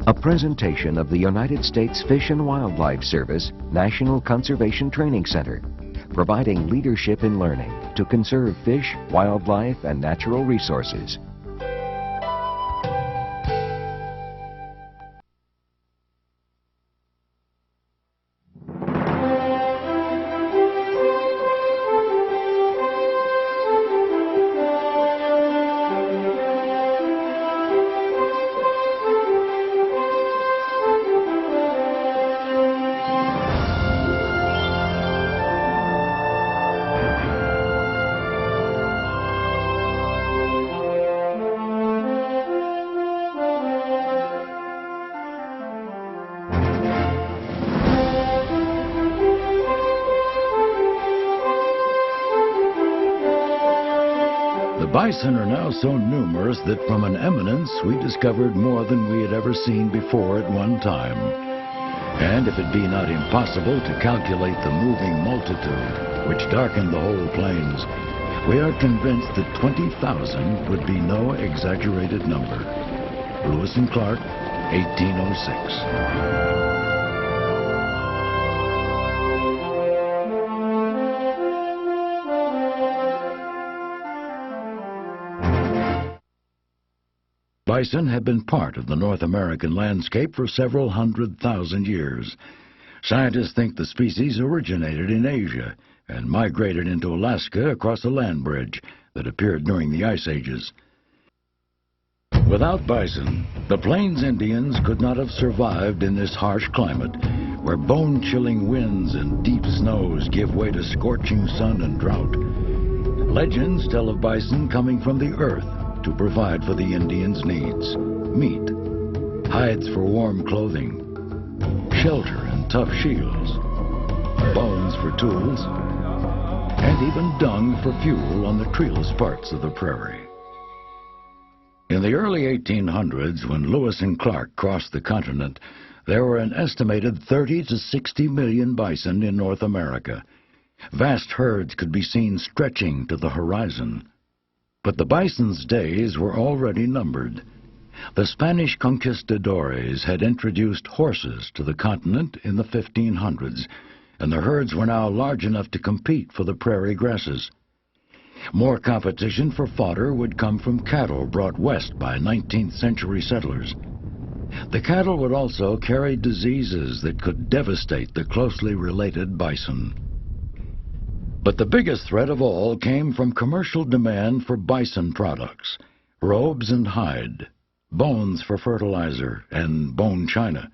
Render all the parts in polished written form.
A presentation of the United States Fish and Wildlife Service National Conservation Training Center, providing leadership in learning to conserve fish, wildlife, and natural resources. The bison are now so numerous that from an eminence we discovered more than we had ever seen before at one time. And if it be not impossible to calculate the moving multitude which darkened the whole plains, we are convinced that 20,000 would be no exaggerated number. Lewis and Clark, 1806. Bison have been part of the North American landscape for several 100,000 years. Scientists think the species originated in Asia and migrated into Alaska across a land bridge that appeared during the Ice Ages. Without bison, the Plains Indians could not have survived in this harsh climate, where bone-chilling winds and deep snows give way to scorching sun and drought. Legends tell of bison coming from the earth to provide for the Indians' needs: meat, hides for warm clothing, shelter and tough shields, bones for tools, and even dung for fuel on the treeless parts of the prairie. In the early 1800s, when Lewis and Clark crossed the continent, there were an estimated 30 to 60 million bison in North America. Vast herds could be seen stretching to the horizon. But the bison's days were already numbered. The Spanish conquistadores had introduced horses to the continent in the 1500s, and the herds were now large enough to compete for the prairie grasses. More competition for fodder would come from cattle brought west by 19th century settlers. The cattle would also carry diseases that could devastate the closely related bison. But the biggest threat of all came from commercial demand for bison products: robes and hide, bones for fertilizer, and bone china.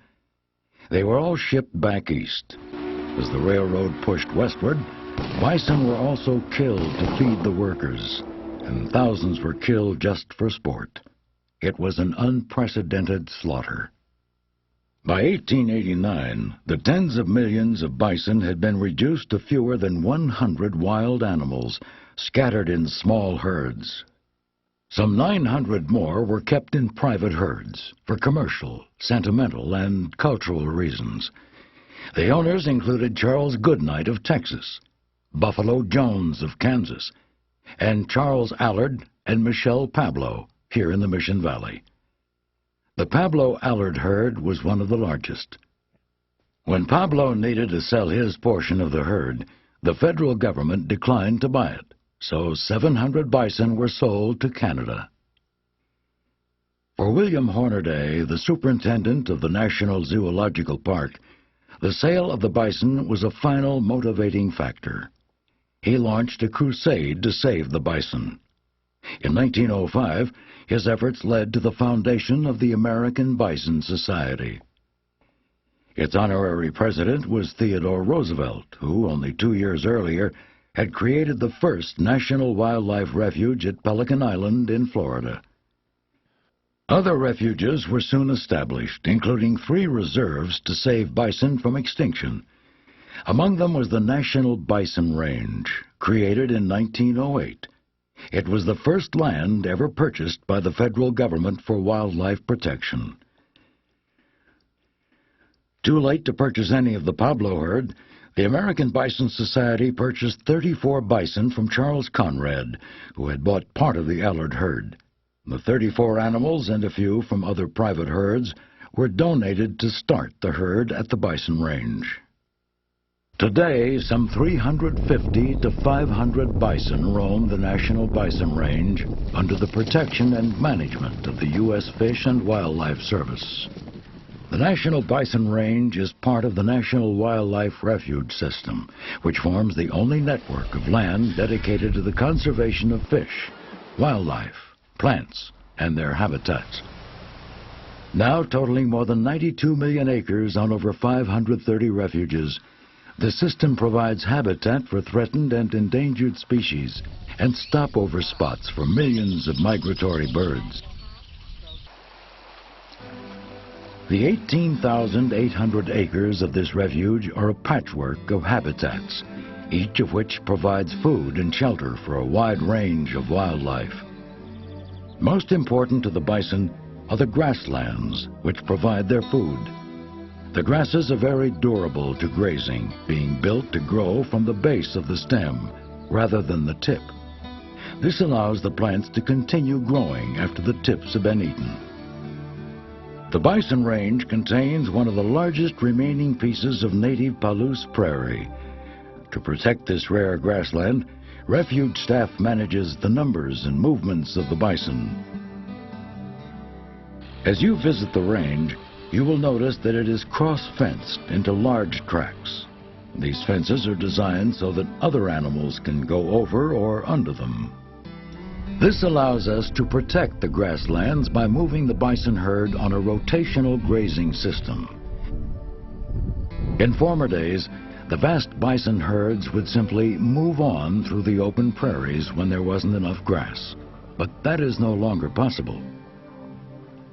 They were all shipped back east. As the railroad pushed westward, bison were also killed to feed the workers, and thousands were killed just for sport. It was an unprecedented slaughter. By 1889, the tens of millions of bison had been reduced to fewer than 100 wild animals, scattered in small herds. Some 900 more were kept in private herds for commercial, sentimental, and cultural reasons. The owners included Charles Goodnight of Texas, Buffalo Jones of Kansas, and Charles Allard and Michelle Pablo here in the Mission Valley. The Pablo Allard herd was one of the largest. When Pablo needed to sell his portion of the herd, the federal government declined to buy it, so 700 bison were sold to Canada. For William Hornaday, the superintendent of the National Zoological Park, the sale of the bison was a final motivating factor. He launched a crusade to save the bison. In 1905, his efforts led to the foundation of the American Bison Society. Its honorary president was Theodore Roosevelt, who, only 2 years earlier, had created the first National Wildlife Refuge at Pelican Island in Florida. Other refuges were soon established, including 3 reserves to save bison from extinction. Among them was the National Bison Range, created in 1908. It was the first land ever purchased by the federal government for wildlife protection. Too late to purchase any of the Pablo herd, the American Bison Society purchased 34 bison from Charles Conrad, who had bought part of the Allard herd. The 34 animals and a few from other private herds were donated to start the herd at the bison range. Today, some 350 to 500 bison roam the National Bison Range under the protection and management of the U.S. Fish and Wildlife Service. The National Bison Range is part of the National Wildlife Refuge System, which forms the only network of land dedicated to the conservation of fish, wildlife, plants, and their habitats. Now totaling more than 92 million acres on over 530 refuges, the system provides habitat for threatened and endangered species and stopover spots for millions of migratory birds. The 18,800 acres of this refuge are a patchwork of habitats, each of which provides food and shelter for a wide range of wildlife. Most important to the bison are the grasslands, which provide their food. The grasses are very durable to grazing, being built to grow from the base of the stem rather than the tip. This allows the plants to continue growing after the tips have been eaten. The Bison Range contains one of the largest remaining pieces of native Palouse prairie. To protect this rare grassland, refuge staff manages the numbers and movements of the bison. As you visit the range, you will notice that it is cross-fenced into large tracts. These fences are designed so that other animals can go over or under them. This allows us to protect the grasslands by moving the bison herd on a rotational grazing system. In former days, the vast bison herds would simply move on through the open prairies when there wasn't enough grass. But that is no longer possible.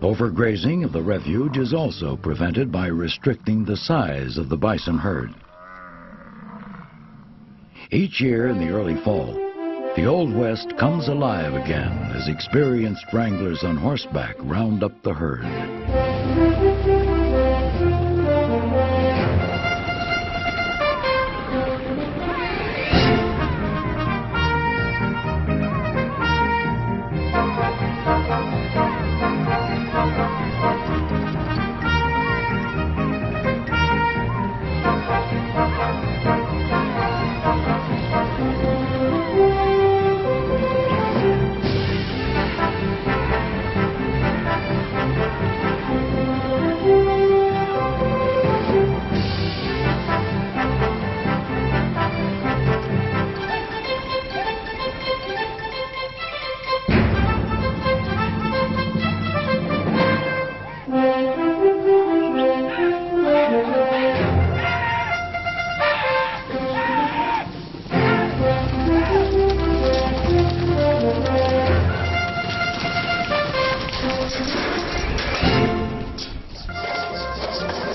Overgrazing of the refuge is also prevented by restricting the size of the bison herd. Each year in the early fall, the Old West comes alive again as experienced wranglers on horseback round up the herd.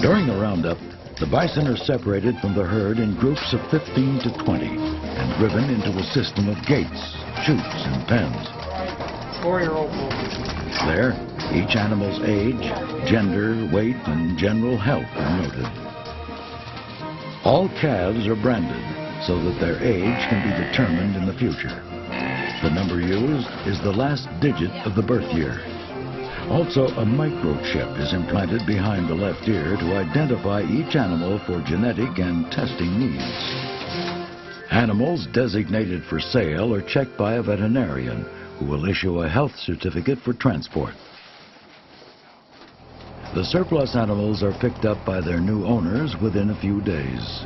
During the roundup, the bison are separated from the herd in groups of 15 to 20 and driven into a system of gates, chutes, and pens. 4-year-old bull. There, each animal's age, gender, weight, and general health are noted. All calves are branded so that their age can be determined in the future. The number used is the last digit of the birth year. Also, a microchip is implanted behind the left ear to identify each animal for genetic and testing needs. Animals designated for sale are checked by a veterinarian who will issue a health certificate for transport. The surplus animals are picked up by their new owners within a few days.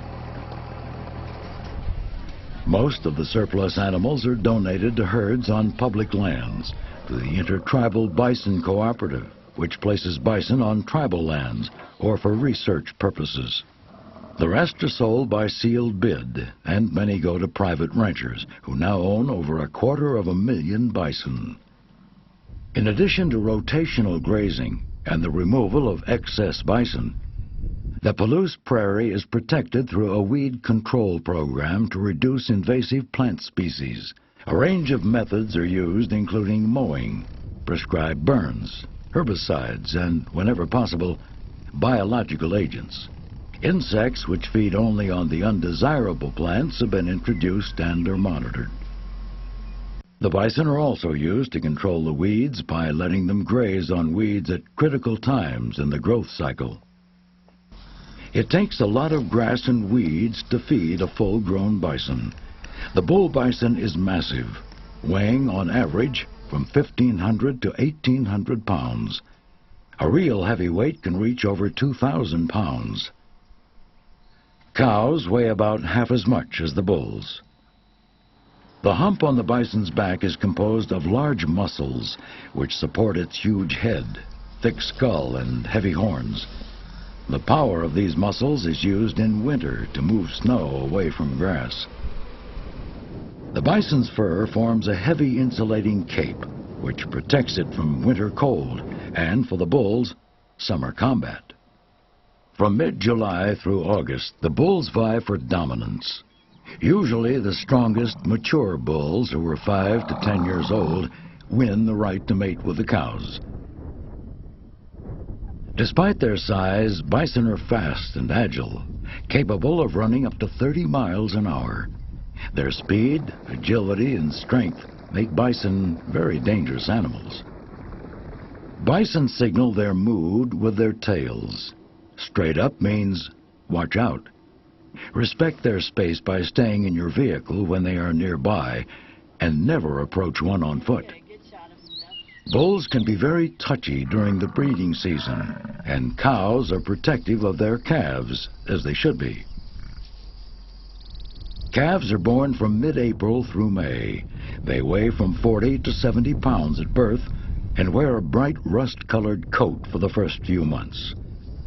Most of the surplus animals are donated to herds on public lands, to the Intertribal Bison Cooperative, which places bison on tribal lands or for research purposes. The rest are sold by sealed bid, and many go to private ranchers, who now own over 250,000 bison. In addition to rotational grazing and the removal of excess bison, the Palouse Prairie is protected through a weed control program to reduce invasive plant species. A range of methods are used, including mowing, prescribed burns, herbicides, and, whenever possible, biological agents. Insects which feed only on the undesirable plants have been introduced and are monitored. The bison are also used to control the weeds by letting them graze on weeds at critical times in the growth cycle. It takes a lot of grass and weeds to feed a full-grown bison. The bull bison is massive, weighing on average from 1,500 to 1,800 pounds. A real heavyweight can reach over 2,000 pounds. Cows weigh about half as much as the bulls. The hump on the bison's back is composed of large muscles which support its huge head, thick skull, and heavy horns. The power of these muscles is used in winter to move snow away from grass. The bison's fur forms a heavy insulating cape which protects it from winter cold and, for the bulls, summer combat. From mid-July through August, the bulls vie for dominance. Usually the strongest, mature bulls, who are 5 to 10 years old, win the right to mate with the cows. Despite their size, bison are fast and agile, capable of running up to 30 miles an hour. Their speed, agility, and strength make bison very dangerous animals. Bison signal their mood with their tails. Straight up means watch out. Respect their space by staying in your vehicle when they are nearby, and never approach one on foot. Bulls can be very touchy during the breeding season, and cows are protective of their calves, as they should be. Calves are born from mid-April through May. They weigh from 40 to 70 pounds at birth and wear a bright rust-colored coat for the first few months.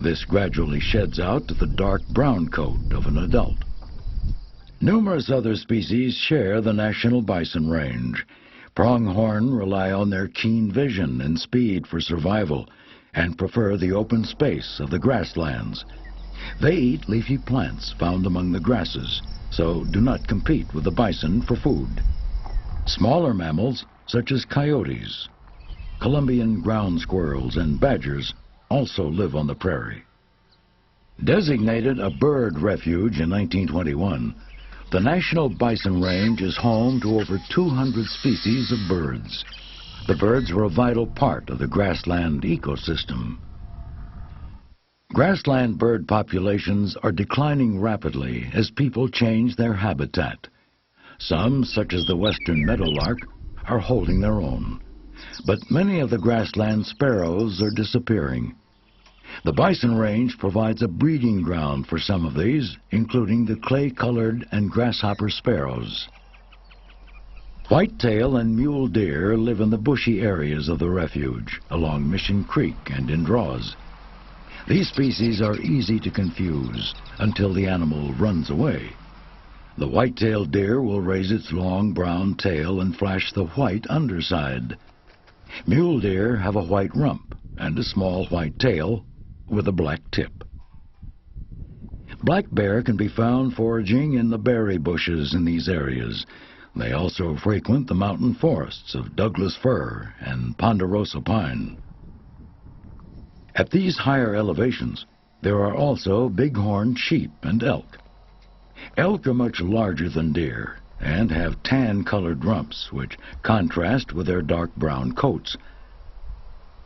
This gradually sheds out to the dark brown coat of an adult. Numerous other species share the National Bison Range. Pronghorn rely on their keen vision and speed for survival and prefer the open space of the grasslands. They eat leafy plants found among the grasses, so do not compete with the bison for food. Smaller mammals, such as coyotes, Columbian ground squirrels, and badgers, also live on the prairie. Designated a bird refuge in 1921, the National Bison Range is home to over 200 species of birds. The birds are a vital part of the grassland ecosystem. Grassland bird populations are declining rapidly as people change their habitat. Some, such as the western meadowlark, are holding their own. But many of the grassland sparrows are disappearing. The Bison Range provides a breeding ground for some of these, including the clay-colored and grasshopper sparrows. Whitetail and mule deer live in the bushy areas of the refuge, along Mission Creek and in draws. These species are easy to confuse until the animal runs away. The white-tailed deer will raise its long brown tail and flash the white underside. Mule deer have a white rump and a small white tail with a black tip. Black bear can be found foraging in the berry bushes in these areas. They also frequent the mountain forests of Douglas fir and ponderosa pine. At these higher elevations, there are also bighorn sheep and elk. Elk are much larger than deer and have tan-colored rumps, which contrast with their dark brown coats.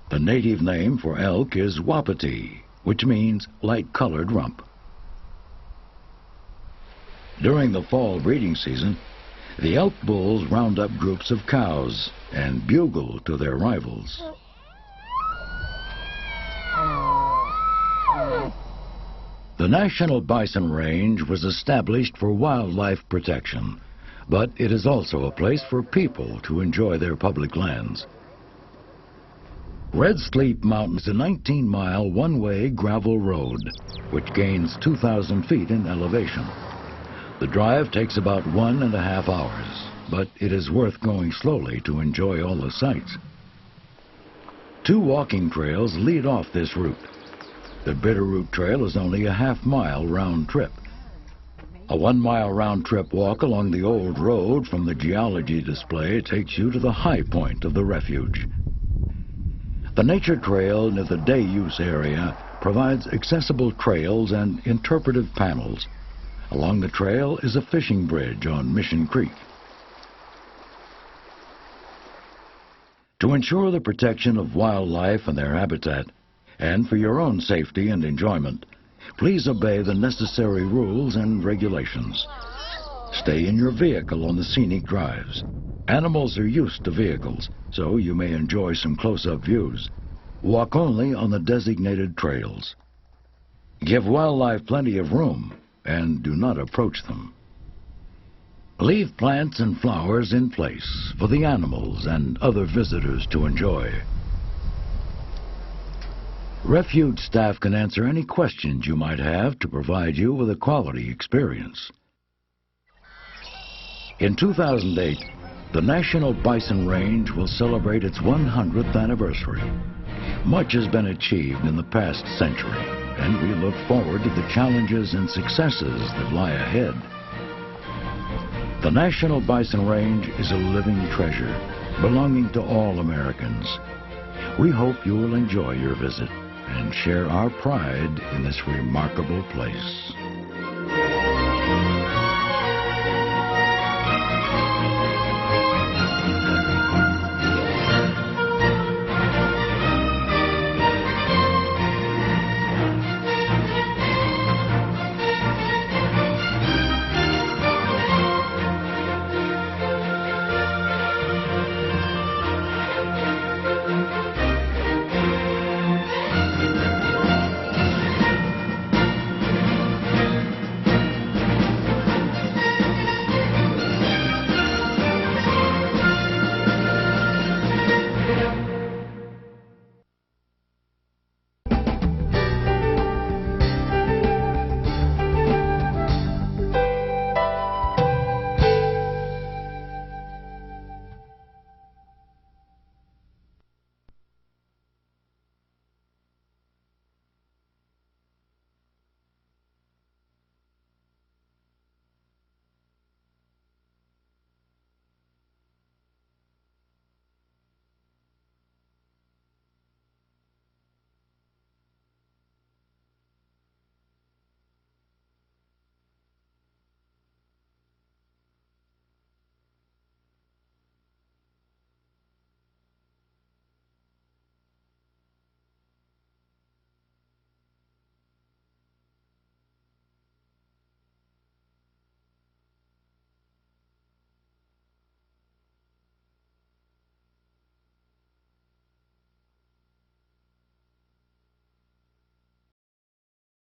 The native name for elk is wapiti, which means light-colored rump. During the fall breeding season, the elk bulls round up groups of cows and bugle to their rivals. The National Bison Range was established for wildlife protection, but it is also a place for people to enjoy their public lands. Red Sleep Mountain is a 19-mile one-way gravel road, which gains 2,000 feet in elevation. The drive takes about 1.5 hours, but it is worth going slowly to enjoy all the sights. 2 walking trails lead off this route. The Bitterroot Trail is only a half-mile round trip. A 1-mile round-trip walk along the old road from the geology display takes you to the high point of the refuge. The nature trail near the day-use area provides accessible trails and interpretive panels. Along the trail is a fishing bridge on Mission Creek. To ensure the protection of wildlife and their habitat, and for your own safety and enjoyment, please obey the necessary rules and regulations. Stay in your vehicle on the scenic drives. Animals are used to vehicles, so you may enjoy some close-up views. Walk only on the designated trails. Give wildlife plenty of room, and do not approach them. Leave plants and flowers in place for the animals and other visitors to enjoy. Refuge staff can answer any questions you might have to provide you with a quality experience. In 2008, the National Bison Range will celebrate its 100th anniversary. Much has been achieved in the past century, and we look forward to the challenges and successes that lie ahead. The National Bison Range is a living treasure belonging to all Americans. We hope you will enjoy your visit and share our pride in this remarkable place.